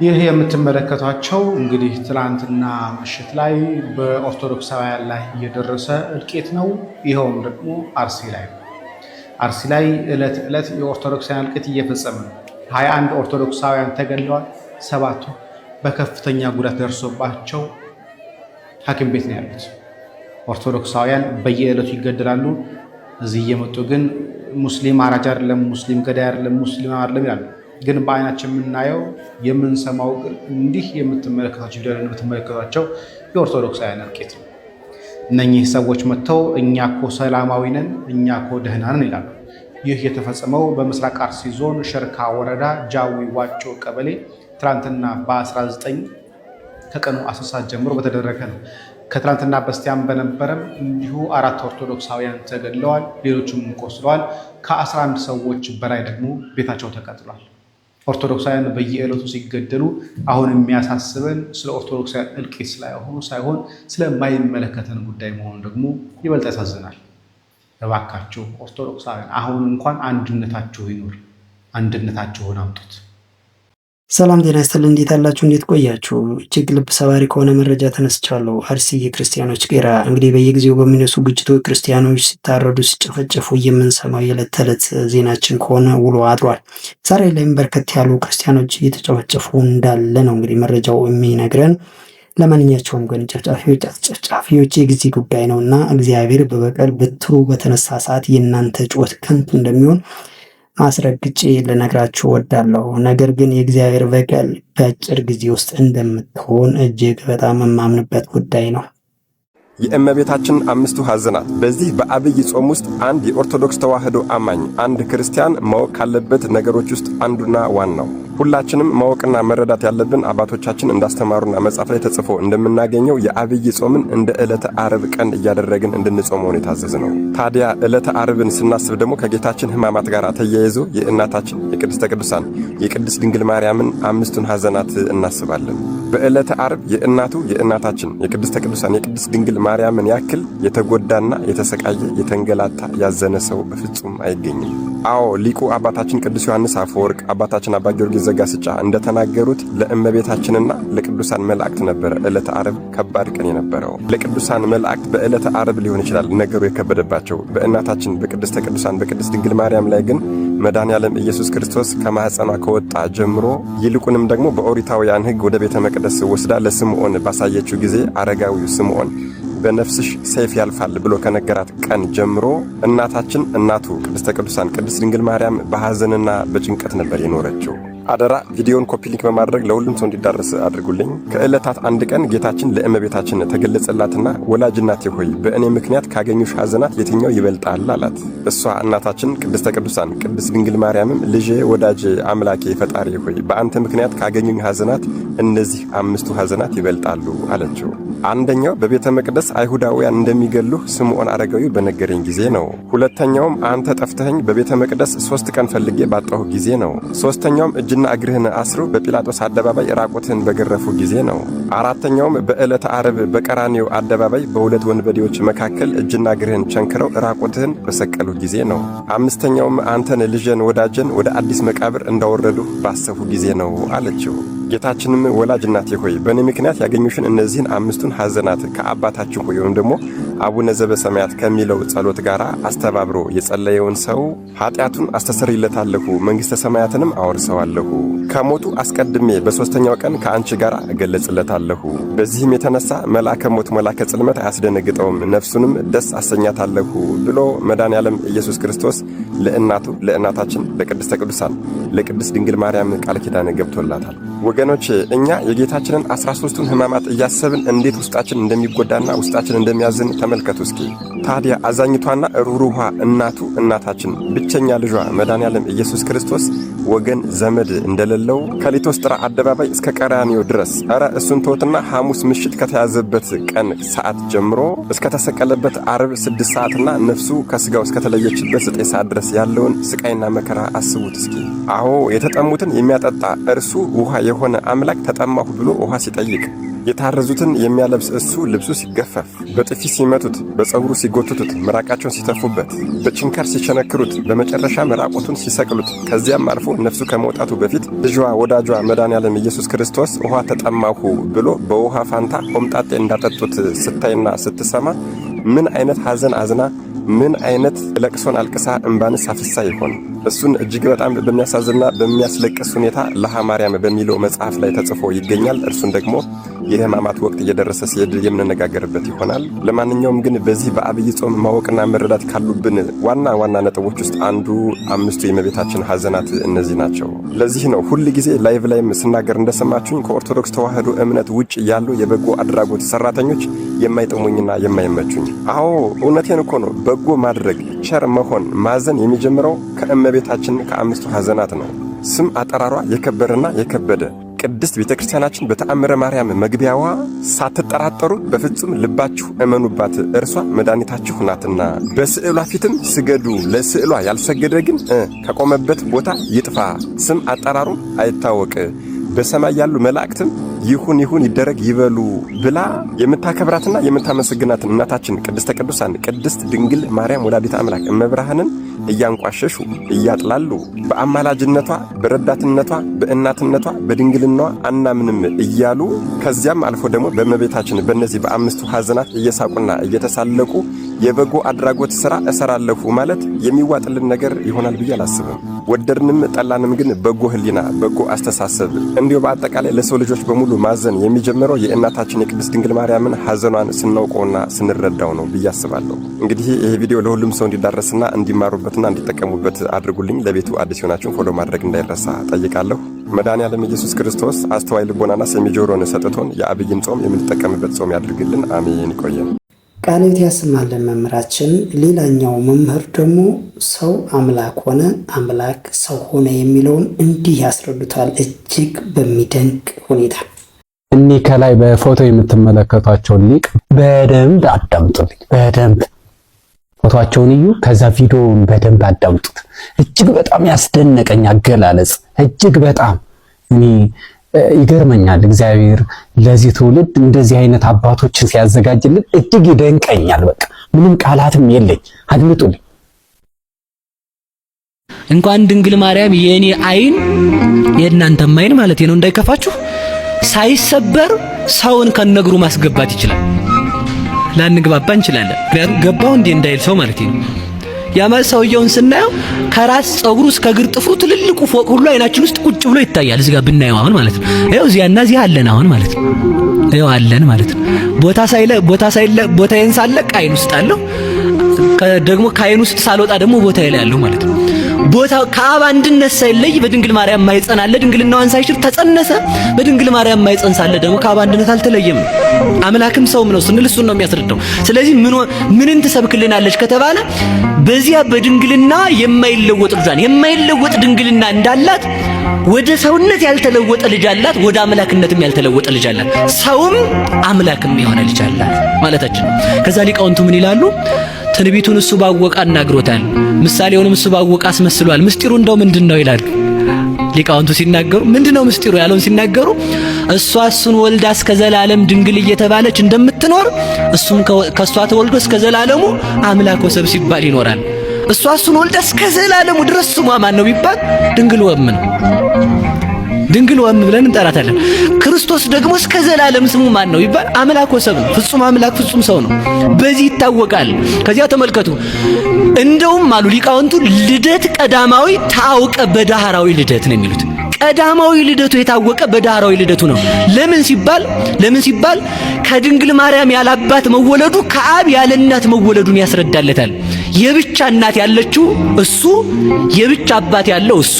ይህ የምትመለከቷቸው እንግዲህ ትላንትና ምሽት ላይ በኦርቶዶክሳውያን ላይ እየደረሰ እልቂት ነው። ይኸውም ደግሞ አርሲ ላይ ነው። አርሲ ላይ ዕለት ዕለት የኦርቶዶክሳውያን እልቂት እየፈጸመ ነው። 21 ኦርቶዶክሳውያን ተገድለዋል። 7ቱ በከፍተኛ ጉዳት ደርሶባቸው ሐኪም ቤት ነው ያሉት። ኦርቶዶክሳውያን በየዕለቱ ይገደላሉ። እዚህ እየመጡ ግን ሙስሊም አራጅ አይደለም፣ ሙስሊም ገዳይ አይደለም፣ ሙስሊም አይደለም ይላሉ። ግን በአይናችን የምናየው የምንሰማው ግን እንዲህ የምትመለከቷቸው የኦርቶዶክሳውያን እልቂት ነው። እነኚህ ሰዎች መጥተው እኛ እኮ ሰላማዊ ነን፣ እኛ እኮ ደህና ነን ይላሉ። ይህ የተፈጸመው በምስራቅ አርሲ ዞን ሸርካ ወረዳ ጃዊ ዋጮ ቀበሌ ትላንትና በ19 ከቀኑ 10 ሰዓት ጀምሮ በተደረገ ነው። ከትላንትና በስቲያም በነበረም እንዲሁ 4 ኦርቶዶክሳውያን ተገድለዋል፣ ሌሎችም ቆስለዋል። ከ11 ሰዎች በላይ ደግሞ ቤታቸው ተቃጥሏል። ኦርቶዶክሳውያን በየዕለቱ ሲገደሉ አሁን የሚያሳስበን ስለ ኦርቶዶክሳውያን እልቂት ሳይሆን ስለማይመለከተን ጉዳይ መሆኑ ደግሞ ይበልጥ ያሳዝናል። እባካችሁ ኦርቶዶክሳውያን አሁን እንኳን አንድነታችሁ ይኑር፣ አንድነታችሁን አምጡት። ሰላም ጤና ይስጥልኝ። እንዴት አላችሁ? እንዴት ቆያችሁ? እጅግ ልብ ሰባሪ ከሆነ መረጃ ተነስቻለሁ። አርሲ የክርስቲያኖች ቄራ። እንግዲህ በየጊዜው በሚነሱ ግጭቶች ክርስቲያኖች ሲታረዱ ሲጨፈጨፉ የምንሰማው የዕለት ተዕለት ዜናችን ከሆነ ውሎ አድሯል። ዛሬ ላይም በርከት ያሉ ክርስቲያኖች እየተጨፈጨፉ እንዳለ ነው እንግዲህ መረጃው የሚነግረን። ለማንኛቸውም ግን ጨፍጫፊዎች የጊዜ ጉዳይ ነው እና እግዚአብሔር በበቀል በትሩ በተነሳ ሰዓት የእናንተ ጩኸት ከንቱ እንደሚሆን አስረግጬ ልነግራችሁ ወዳለሁ። ነገር ግን የእግዚአብሔር በቀል በአጭር ጊዜ ውስጥ እንደምትሆን እጅግ በጣም የማምንበት ጉዳይ ነው። የእመቤታችን 5ቱ ሐዘናት። በዚህ በአብይ ጾም ውስጥ አንድ የኦርቶዶክስ ተዋሕዶ አማኝ አንድ ክርስቲያን ማወቅ ካለበት ነገሮች ውስጥ አንዱና ዋናው ሁላችንም ማወቅና መረዳት ያለብን አባቶቻችን እንዳስተማሩና መጽሐፍ ላይ ተጽፎ እንደምናገኘው የአብይ ጾምን እንደ ዕለተ ዓርብ ቀን እያደረግን እንድንጾመው የታዘዝ ነው። ታዲያ ዕለተ ዓርብን ስናስብ ደግሞ ከጌታችን ሕማማት ጋር ተያይዞ የእናታችን የቅድስተ ቅዱሳን የቅድስት ድንግል ማርያምን 5ቱን ሐዘናት እናስባለን። በዕለተ ዓርብ የእናታችን የቅድስተ ቅዱሳን የቅድስት ድንግል ማርያምን ያክል የተጎዳና የተሰቃየ የተንገላታ ያዘነ ሰው በፍጹም አይገኝም። አዎ ሊቁ አባታችን ቅዱስ ዮሐንስ አፈወርቅ አባታችን አባ ጊዮርጊስ ዘጋስጫ እንደተናገሩት ለእመቤታችንና ለቅዱሳን መላእክት ነበረ ዕለተ ዓርብ ከባድ ቀን የነበረው። ለቅዱሳን መላእክት በዕለተ ዓርብ ሊሆን ይችላል ነገሩ የከበደባቸው። በእናታችን በቅድስተ ቅዱሳን በቅድስት ድንግል ማርያም ላይ ግን መድኃኔዓለም ኢየሱስ ክርስቶስ ከማኅፀኗ ከወጣ ጀምሮ ይልቁንም ደግሞ በኦሪታውያን ሕግ ወደ ቤተ መቅደስ ወስዳ ለስምዖን ባሳየችው ጊዜ አረጋዊው ስምዖን በነፍስሽ ሰይፍ ያልፋል ብሎ ከነገራት ቀን ጀምሮ እናታችን እናቱ ቅድስተ ቅዱሳን ቅድስት ድንግል ማርያም በሐዘንና በጭንቀት ነበር የኖረችው። አደራ ቪዲዮን ኮፒ ሊንክ በማድረግ ለሁሉም ሰው እንዲዳረስ አድርጉልኝ። ከዕለታት አንድ ቀን ጌታችን ለእመቤታችን ተገለጸላትና ወላጅ እናቴ ሆይ በእኔ ምክንያት ካገኙሽ ሐዘናት የትኛው ይበልጣል አላት። እሷ እናታችን ቅድስተ ቅዱሳን ቅድስት ድንግል ማርያምም ልጄ ወዳጄ አምላኬ ፈጣሪ ሆይ በአንተ ምክንያት ካገኙኝ ሐዘናት እነዚህ 5ቱ ሐዘናት ይበልጣሉ አለችው። አንደኛው በቤተ መቅደስ አይሁዳውያን እንደሚገሉህ ስምዖን አረጋዊ በነገረኝ ጊዜ ነው። ሁለተኛውም አንተ ጠፍተኸኝ በቤተ መቅደስ 3 ቀን ፈልጌ ባጣሁ ጊዜ ነው። ሶስተኛውም እጅና እግርህን አስረው በጲላጦስ አደባባይ ራቆትህን በገረፉ ጊዜ ነው። አራተኛውም በዕለተ ዓርብ በቀራንዮ አደባባይ በሁለት ወንበዴዎች መካከል እጅና እግርህን ቸንክረው ራቆትህን በሰቀሉ ጊዜ ነው። አምስተኛውም አንተን ልጄን ወዳጄን ወደ አዲስ መቃብር እንዳወረዱ ባሰፉ ጊዜ ነው አለችው። ጌታችንም ወላጅ እናቴ ሆይ በእኔ ምክንያት ያገኙሽን እነዚህን 5ቱን ሐዘናት ከአባታችን ሆይ ወይም ደግሞ አቡነ ዘበሰማያት ከሚለው ጸሎት ጋር አስተባብሮ የጸለየውን ሰው ኃጢአቱን አስተሰርይለታለሁ፣ መንግሥተ ሰማያትንም አወርሰዋለሁ፣ ከሞቱ አስቀድሜ በ3ኛው ቀን ከአንቺ ጋር እገለጽለታለሁ። በዚህም የተነሳ መልአከ ሞት መልአከ ጽልመት አያስደነግጠውም፣ ነፍሱንም ደስ አሰኛታለሁ ብሎ መድኃኔዓለም ኢየሱስ ክርስቶስ ለእናቱ ለእናታችን ለቅድስተ ቅዱሳን ለቅድስት ድንግል ማርያም ቃል ኪዳን ገብቶላታል። ወገኖች እኛ የጌታችንን 13ቱን ሕማማት እያሰብን እንዴት ውስጣችን እንደሚጎዳና ውስጣችን እንደሚያዝን ተመልከቱ እስኪ። ታዲያ አዛኝቷና ሩሩሃ እናታችን ብቸኛ ልጇ መድኃኔዓለም ኢየሱስ ክርስቶስ ወገን ዘመድ እንደሌለው ከሊቶስጥራ አደባባይ እስከ ቀራንዮ ድረስ እሱን ተውትና ሐሙስ ምሽት ከተያዘበት ቀን ሰዓት ጀምሮ እስከ ተሰቀለበት ዓርብ 6 ሰዓትና ነፍሱ ከሥጋው እስከተለየችበት 9 ሰዓት ድረስ ያለውን ስቃይና መከራ አስቡት እስኪ። አዎ የተጠሙትን የሚያጠጣ እርሱ ውሃ የሆነ አምላክ ተጠማሁ ብሎ ውሃ ሲጠይቅ የታረዙትን የሚያለብስ እሱ ልብሱ ሲገፈፍ፣ በጥፊ ሲመቱት፣ በፀጉሩ ሲጎትቱት፣ ምራቃቸውን ሲተፉበት፣ በችንካር ሲቸነክሩት፣ በመጨረሻም ራቆቱን ሲሰቅሉት፣ ከዚያም አልፎ ነፍሱ ከመውጣቱ በፊት ልጇ ወዳጇ መድኃኔዓለም ኢየሱስ ክርስቶስ ውሃ ተጠማሁ ብሎ በውሃ ፋንታ ሆምጣጤ እንዳጠጡት ስታይና ስትሰማ ምን አይነት ሐዘን አዝና ምን አይነት ለቅሶን አልቅሳ እንባንስ አፍሳ ይሆን? እሱን እጅግ በጣም በሚያሳዝንና በሚያስለቅስ ሁኔታ ለሃ ማርያም በሚለው መጽሐፍ ላይ ተጽፎ ይገኛል። እርሱን ደግሞ የሕማማት ወቅት እየደረሰ ሲሄድ የምንነጋገርበት ይሆናል። ለማንኛውም ግን በዚህ በአብይ ጾም ማወቅና መረዳት ካሉብን ዋና ዋና ነጥቦች ውስጥ አንዱ 5ቱ የእመቤታችን ሐዘናት እነዚህ ናቸው። ለዚህ ነው ሁል ጊዜ ላይቭ ላይም ስናገር እንደሰማችሁኝ ከኦርቶዶክስ ተዋሕዶ እምነት ውጭ ያሉ የበጎ አድራጎት ሰራተኞች የማይጠሙኝና የማይመቹኝ። አዎ እውነቴን እኮ ነው። በጎ ማድረግ፣ ቸር መሆን፣ ማዘን የሚጀምረው ከእመቤታችን ከ5ቱ ሐዘናት ነው። ስም አጠራሯ የከበረና የከበደ ቅድስት ቤተክርስቲያናችን በተአምረ ማርያም መግቢያዋ ሳትጠራጠሩ በፍጹም ልባችሁ እመኑባት እርሷ መድኃኒታችሁ ናትና፣ በስዕሏ ፊትም ስገዱ፣ ለስዕሏ ያልሰገደ ግን ከቆመበት ቦታ ይጥፋ፣ ስም አጠራሩ አይታወቅ፣ በሰማይ ያሉ መላእክትም ይሁን ይሁን ይደረግ ይበሉ ብላ የምታከብራትና የምታመሰግናት እናታችን ቅድስተ ቅዱሳን ቅድስት ድንግል ማርያም ወላዲተ አምላክ እመብርሃንን እያንቋሸሹ እያጥላሉ በአማላጅነቷ በረዳትነቷ በእናትነቷ በድንግልናዋ አናምንም እያሉ ከዚያም አልፎ ደግሞ በእመቤታችን በእነዚህ በ5ቱ ሐዘናት እየሳቁና እየተሳለቁ የበጎ አድራጎት ሥራ እሰራለሁ ማለት የሚዋጥልን ነገር ይሆናል ብዬ አላስብም። ወደድንም ጠላንም ግን በጎ ሕሊና፣ በጎ አስተሳሰብ እንዲሁ በአጠቃላይ ለሰው ልጆች በሙሉ ማዘን የሚጀምረው የእናታችን የቅድስት ድንግል ማርያምን ሐዘኗን ስናውቀውና ስንረዳው ነው ብዬ አስባለሁ። እንግዲህ ይሄ ቪዲዮ ለሁሉም ሰው እንዲዳረስና እንዲማሩበትና እንዲጠቀሙበት አድርጉልኝ። ለቤቱ አዲስ የሆናችሁን ፎሎ ማድረግ እንዳይረሳ ጠይቃለሁ። መድኃኔዓለም ኢየሱስ ክርስቶስ አስተዋይ ልቦናና ሰሚ ጆሮን ሰጥቶን የአብይን ጾም የምንጠቀምበት ጾም ያድርግልን። አሜን። ይቆየን። ቃልዎት ያሰማልን መምህራችን። ሌላኛው መምህር ደግሞ ሰው አምላክ ሆነ አምላክ ሰው ሆነ የሚለውን እንዲህ ያስረዱታል እጅግ በሚደንቅ ሁኔታ። እኒህ ከላይ በፎቶ የምትመለከቷቸውን ሊቅ በደንብ አዳምጡልኝ። በደንብ ፎቶአቸውን እዩ፣ ከዛ ቪዲዮውን በደንብ አዳምጡት። እጅግ በጣም ያስደነቀኝ አገላለጽ እጅግ በጣም ይገርመኛል። እግዚአብሔር ለዚህ ትውልድ እንደዚህ አይነት አባቶችን ሲያዘጋጅልን እጅግ ይደንቀኛል። በቃ ምንም ቃላትም የለኝ። አድምጡልኝ። እንኳን ድንግል ማርያም የኔ አይን የእናንተም አይን ማለት ነው እንዳይከፋችሁ ሳይሰበር ሰውን ከነግሩ ማስገባት ይችላል። ላንግባባ እንችላለን። ምክንያቱም ገባው እንዴ እንዳይል ሰው ማለት ነው። ያማል ሰውየውን ስናየው ከራስ ፀጉሩ እስከ እግር ጥፍሩ ትልልቁ ፎቅ ሁሉ አይናችን ውስጥ ቁጭ ብሎ ይታያል። እዚህ ጋር ብናየው አሁን ማለት ነው። ይኸው እዚያና እዚህ አለን አሁን ማለት ነው። ይኸው አለን ማለት ነው። ቦታዬን ሳለቅ አይን ውስጥ አለው፣ ደግሞ ከአይን ውስጥ ሳልወጣ ደግሞ ቦታዬ ላይ አለው ማለት ነው። ቦታው ከአብ አንድነት ሳይለይ በድንግል ማርያም ማይጸን አለ። ድንግልናዋን ሳይሽር ተጸነሰ። በድንግል ማርያም ማይጸን ሳለ ደግሞ ከአብ አንድነት አልተለየም። አምላክም ሰውም ነው ስንል እሱን ነው የሚያስረዳው። ስለዚህ ምንን ትሰብክልናለች ከተባለ በዚያ በድንግልና የማይለወጥ ልጇን የማይለወጥ ድንግልና እንዳላት ወደ ሰውነት ያልተለወጠ ልጅ አላት፣ ወደ አምላክነትም ያልተለወጠ ልጅ አላት፣ ሰውም አምላክም የሆነ ልጅ አላት ማለታችን ነው። ከዛ ሊቃውንቱ ምን ይላሉ? ትንቢቱን እሱ ባወቀ አናግሮታል፣ ምሳሌውንም እሱ ባወቀ አስመስሏል። ምስጢሩ እንደው ምንድነው ይላሉ ሊቃውንቱ ሲናገሩ። ምንድነው ምስጢሩ ያለውን ሲናገሩ እሱን ወልዳ እስከ ዘላለም ድንግል እየተባለች እንደምትኖር እሱም ከሷ ተወልዶ እስከ ዘላለሙ አምላክ ወሰብ ሲባል ይኖራል። እሱን ወልዳ እስከ ዘላለሙ ድረስ ስሟ ማን ነው ቢባል ድንግል ወም ነው። ድንግል ወም ብለን እንጠራታለን። ክርስቶስ ደግሞ እስከ ዘላለም ስሙ ማን ነው ቢባል አምላክ ወሰብ ነው። ፍጹም አምላክ ፍጹም ሰው ነው። በዚህ ይታወቃል። ከዚያ ተመልከቱ፣ እንደውም አሉ ሊቃውንቱ ልደት ቀዳማዊ ታውቀ በዳህራዊ ልደት ነው የሚሉት። ቀዳማዊ ልደቱ የታወቀ በዳህራዊ ልደቱ ነው። ለምን ሲባል ከድንግል ማርያም ያለ አባት መወለዱ ከአብ ያለ እናት መወለዱን ያስረዳለታል። የብቻ እናት ያለችው እሱ፣ የብቻ አባት ያለው እሱ፣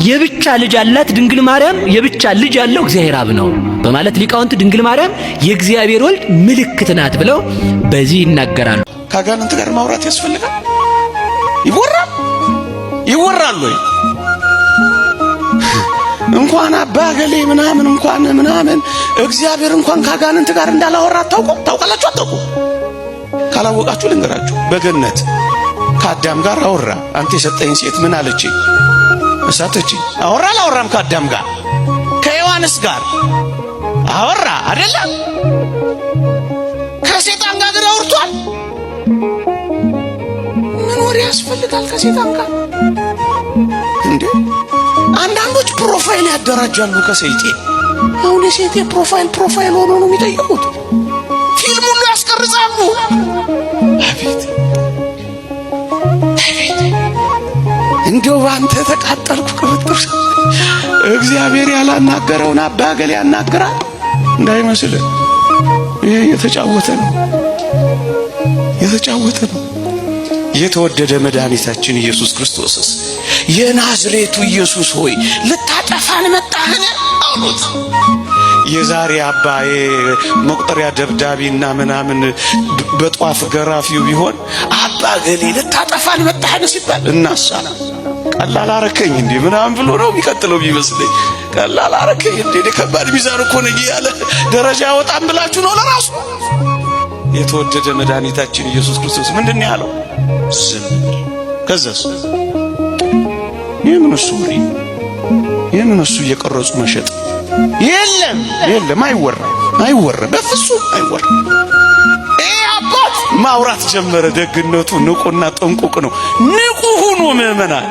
የብቻ ልጅ ያላት ድንግል ማርያም፣ የብቻ ልጅ ያለው እግዚአብሔር አብ ነው በማለት ሊቃውንት ድንግል ማርያም የእግዚአብሔር ወልድ ምልክት ናት ብለው በዚህ ይናገራሉ። ከአጋንንት ጋር ማውራት ያስፈልጋል? ይወራል ወይ? እንኳን አባ ገሌ ምናምን እንኳን እግዚአብሔር እንኳን ከአጋንንት ጋር እንዳላወራ ታውቃላችሁ? አታውቁ? ካላወቃችሁ ልንገራችሁ። በገነት ከአዳም ጋር አወራ። አንተ የሰጠኝ ሴት ምን አለች? እሳተች። አወራ አላወራም? ከአዳም ጋር ከሔዋንስ ጋር አወራ አይደለም? ከሰይጣን ጋር ግን አውርቷል። ምን ወሬ ያስፈልጋል ከሰይጣን ጋር እንዴ? አንዳንዶች ፕሮፋይል ያደራጃሉ ከሰይጤ። አሁን የሰይጤ ፕሮፋይል ሆኖ ነው የሚጠይቁት። ፊልም ሁሉ ያስቀርጻሉ። አቤት እንዲያው ባንተ ተቃጠልኩ ከብትር። እግዚአብሔር ያላናገረውን አባ ገሌ ያናገራል እንዳይመስል። ይሄ የተጫወተ ነው። የተወደደ መድኃኒታችን ኢየሱስ ክርስቶስስ የናዝሬቱ ኢየሱስ ሆይ ልታጠፋን መጣህን አሉት። የዛሬ አባዬ መቁጠሪያ ደብዳቤና ምናምን በጧፍ ገራፊው ቢሆን አባ ገሌ ልታጠፋን መጣህን ሲባል እናሳ ቀላል አረከኝ እንዴ ምናምን ብሎ ነው የሚቀጥለው ቢመስለኝ። ቀላል አረከኝ እንዴ ከባድ ሚዛን እኮ ነኝ ያለ ደረጃ ያወጣም ብላችሁ ነው ለራሱ። የተወደደ መድኃኒታችን ኢየሱስ ክርስቶስ ምንድነው ያለው? ዝም ከዛስ የምን እሱ እየቀረጹ መሸጥ የለም አይወራ በፍጹም አይወራ። አባት ማውራት ጀመረ። ደግነቱ ንቁና ጥንቁቅ ነው። ንቁ ሁኑ ምዕመናን።